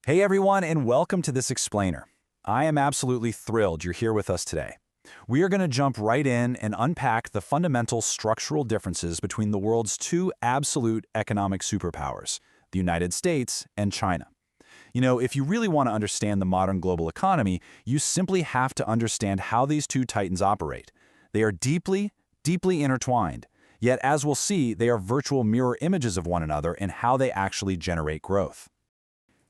Hey everyone, and welcome to this explainer. I am absolutely thrilled you're here with us today. We are going to jump right in and unpack the fundamental structural differences between the world's two absolute economic superpowers, the United States and China. If you really want to understand the modern global economy, you simply have to understand how these two titans operate. They are deeply, deeply intertwined, yet as we'll see, they are virtual mirror images of one another in how they actually generate growth.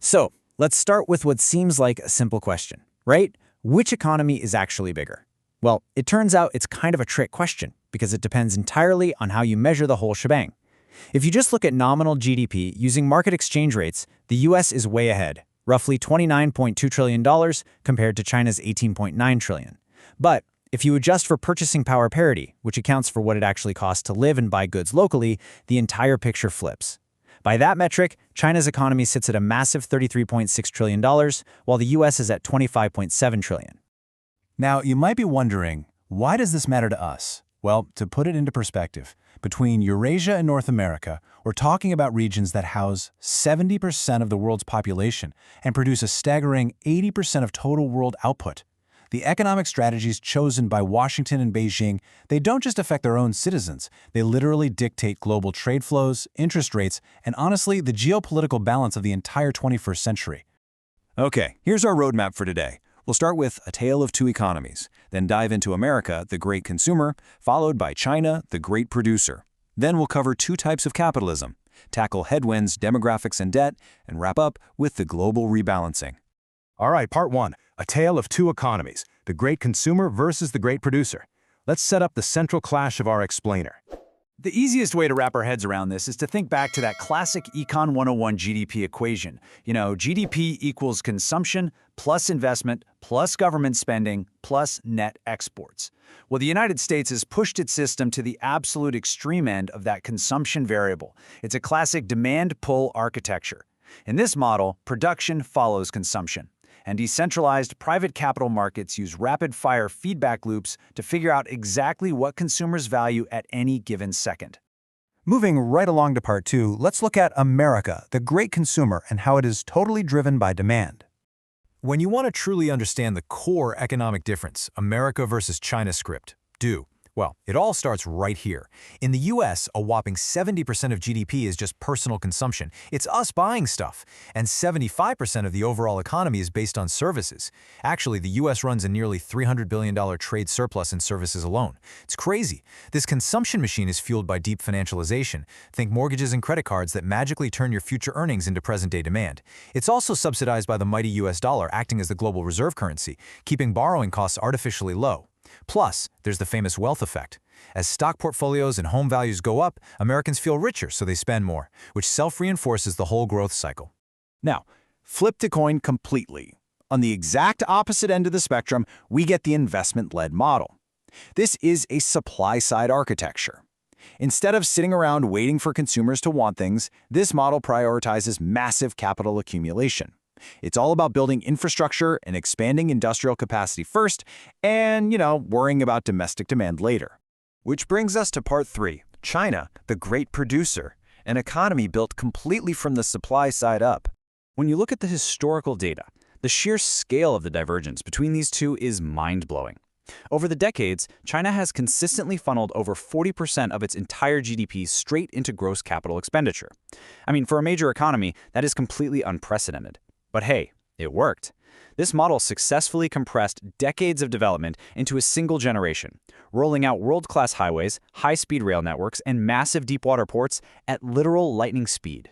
So, let's start with what seems like a simple question, right? Which economy is actually bigger? Well, it turns out it's kind of a trick question because it depends entirely on how you measure the whole shebang. If you just look at nominal GDP using market exchange rates, the US is way ahead, roughly $29.2 trillion compared to China's $18.9 trillion. But if you adjust for purchasing power parity, which accounts for what it actually costs to live and buy goods locally, the entire picture flips. By that metric, China's economy sits at a massive $33.6 trillion, while the US is at $25.7 trillion. Now, you might be wondering, why does this matter to us? Well, to put it into perspective, between Eurasia and North America, we're talking about regions that house 70% of the world's population and produce a staggering 80% of total world output. The economic strategies chosen by Washington and Beijing, they don't just affect their own citizens, they literally dictate global trade flows, interest rates, and honestly, the geopolitical balance of the entire 21st century. Okay, here's our roadmap for today. We'll start with a tale of two economies, then dive into America, the great consumer, followed by China, the great producer. Then we'll cover two types of capitalism, tackle headwinds, demographics, and debt, and wrap up with the global rebalancing. All right, part one, a tale of two economies, the great consumer versus the great producer. Let's set up the central clash of our explainer. The easiest way to wrap our heads around this is to think back to that classic Econ 101 GDP equation. GDP equals consumption plus investment plus government spending plus net exports. Well, the United States has pushed its system to the absolute extreme end of that consumption variable. It's a classic demand-pull architecture. In this model, production follows consumption, and decentralized private capital markets use rapid-fire feedback loops to figure out exactly what consumers value at any given second. Moving right along to part two, let's look at America, the great consumer, and how it is totally driven by demand. When you want to truly understand the core economic difference, America versus China script, well, it all starts right here. In the US, a whopping 70% of GDP is just personal consumption. It's us buying stuff. And 75% of the overall economy is based on services. Actually, the US runs a nearly $300 billion trade surplus in services alone. It's crazy. This consumption machine is fueled by deep financialization. Think mortgages and credit cards that magically turn your future earnings into present-day demand. It's also subsidized by the mighty US dollar acting as the global reserve currency, keeping borrowing costs artificially low. Plus, there's the famous wealth effect. As stock portfolios and home values go up, Americans feel richer, so they spend more, which self-reinforces the whole growth cycle. Now, flip the coin completely. On the exact opposite end of the spectrum, we get the investment-led model. This is a supply-side architecture. Instead of sitting around waiting for consumers to want things, this model prioritizes massive capital accumulation. It's all about building infrastructure and expanding industrial capacity first and, worrying about domestic demand later. Which brings us to part three, China, the great producer, an economy built completely from the supply side up. When you look at the historical data, the sheer scale of the divergence between these two is mind-blowing. Over the decades, China has consistently funneled over 40% of its entire GDP straight into gross capital expenditure. For a major economy, that is completely unprecedented. But hey, it worked. This model successfully compressed decades of development into a single generation, rolling out world-class highways, high-speed rail networks, and massive deep-water ports at literal lightning speed.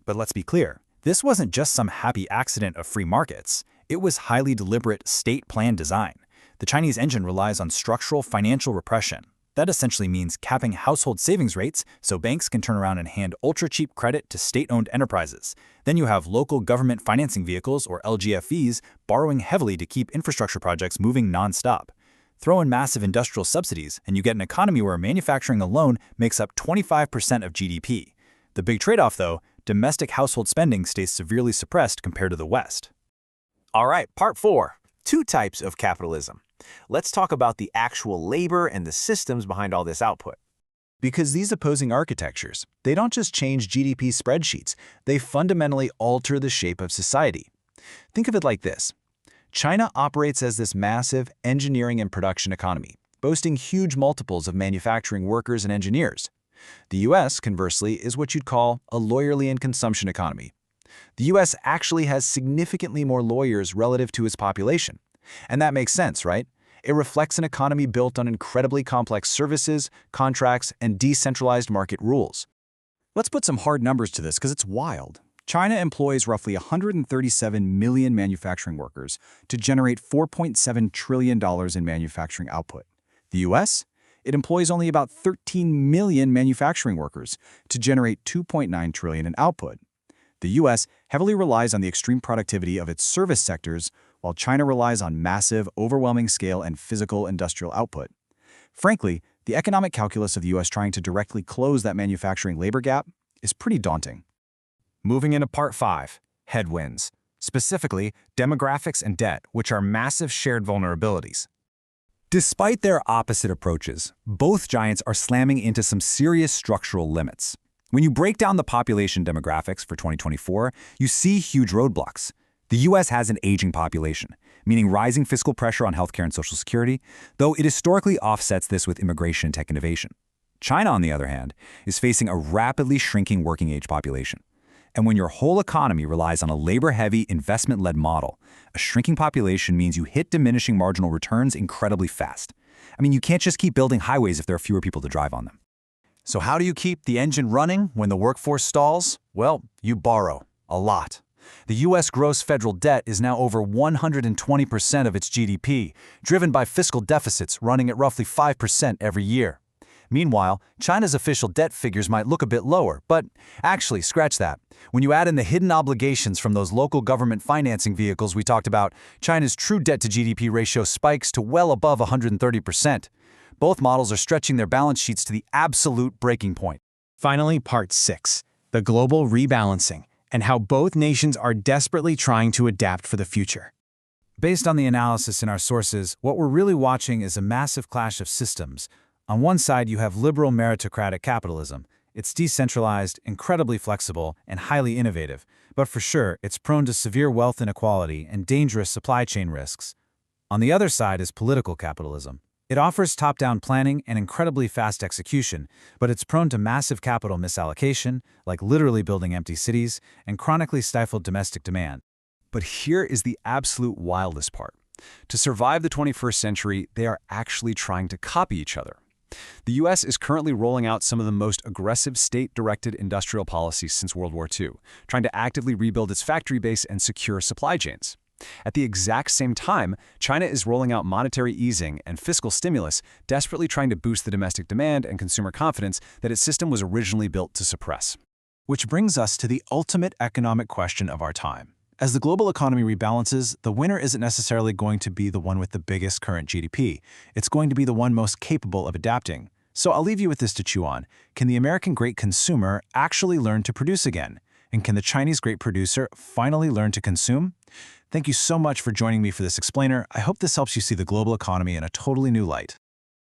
But let's be clear, this wasn't just some happy accident of free markets. It was highly deliberate state-planned design. The Chinese engine relies on structural financial repression. That essentially means capping household savings rates so banks can turn around and hand ultra-cheap credit to state-owned enterprises. Then you have local government financing vehicles, or LGFVs, borrowing heavily to keep infrastructure projects moving non-stop. Throw in massive industrial subsidies, and you get an economy where manufacturing alone makes up 25% of GDP. The big trade-off, though, domestic household spending stays severely suppressed compared to the West. All right, part four, two types of capitalism. Let's talk about the actual labor and the systems behind all this output. Because these opposing architectures, they don't just change GDP spreadsheets, they fundamentally alter the shape of society. Think of it like this. China operates as this massive engineering and production economy, boasting huge multiples of manufacturing workers and engineers. The US, conversely, is what you'd call a lawyerly and consumption economy. The US actually has significantly more lawyers relative to its population. And that makes sense, right? It reflects an economy built on incredibly complex services, contracts, and decentralized market rules. Let's put some hard numbers to this because it's wild. China employs roughly 137 million manufacturing workers to generate $4.7 trillion in manufacturing output. The US? It employs only about 13 million manufacturing workers to generate $2.9 trillion in output. The US heavily relies on the extreme productivity of its service sectors, while China relies on massive, overwhelming scale and physical industrial output. Frankly, the economic calculus of the US trying to directly close that manufacturing labor gap is pretty daunting. Moving into Part 5, headwinds, specifically demographics and debt, which are massive shared vulnerabilities. Despite their opposite approaches, both giants are slamming into some serious structural limits. When you break down the population demographics for 2024, you see huge roadblocks. The US has an aging population, meaning rising fiscal pressure on healthcare and social security, though it historically offsets this with immigration and tech innovation. China, on the other hand, is facing a rapidly shrinking working-age population. And when your whole economy relies on a labor-heavy, investment-led model, a shrinking population means you hit diminishing marginal returns incredibly fast. I mean, you can't just keep building highways if there are fewer people to drive on them. So how do you keep the engine running when the workforce stalls? Well, you borrow. A lot. The U.S. gross federal debt is now over 120% of its GDP, driven by fiscal deficits running at roughly 5% every year. Meanwhile, China's official debt figures might look a bit lower, but actually, scratch that. When you add in the hidden obligations from those local government financing vehicles we talked about, China's true debt-to-GDP ratio spikes to well above 130%. Both models are stretching their balance sheets to the absolute breaking point. Finally, Part 6, the global rebalancing, and how both nations are desperately trying to adapt for the future. Based on the analysis in our sources, what we're really watching is a massive clash of systems. On one side, you have liberal meritocratic capitalism. It's decentralized, incredibly flexible, and highly innovative. But for sure, it's prone to severe wealth inequality and dangerous supply chain risks. On the other side is political capitalism. It offers top-down planning and incredibly fast execution, but it's prone to massive capital misallocation, like literally building empty cities, and chronically stifled domestic demand. But here is the absolute wildest part. To survive the 21st century, they are actually trying to copy each other. The U.S. is currently rolling out some of the most aggressive state-directed industrial policies since World War II, trying to actively rebuild its factory base and secure supply chains. At the exact same time, China is rolling out monetary easing and fiscal stimulus, desperately trying to boost the domestic demand and consumer confidence that its system was originally built to suppress. Which brings us to the ultimate economic question of our time. As the global economy rebalances, the winner isn't necessarily going to be the one with the biggest current GDP. It's going to be the one most capable of adapting. So I'll leave you with this to chew on. Can the American great consumer actually learn to produce again? And can the Chinese great producer finally learn to consume? Thank you so much for joining me for this explainer. I hope this helps you see the global economy in a totally new light.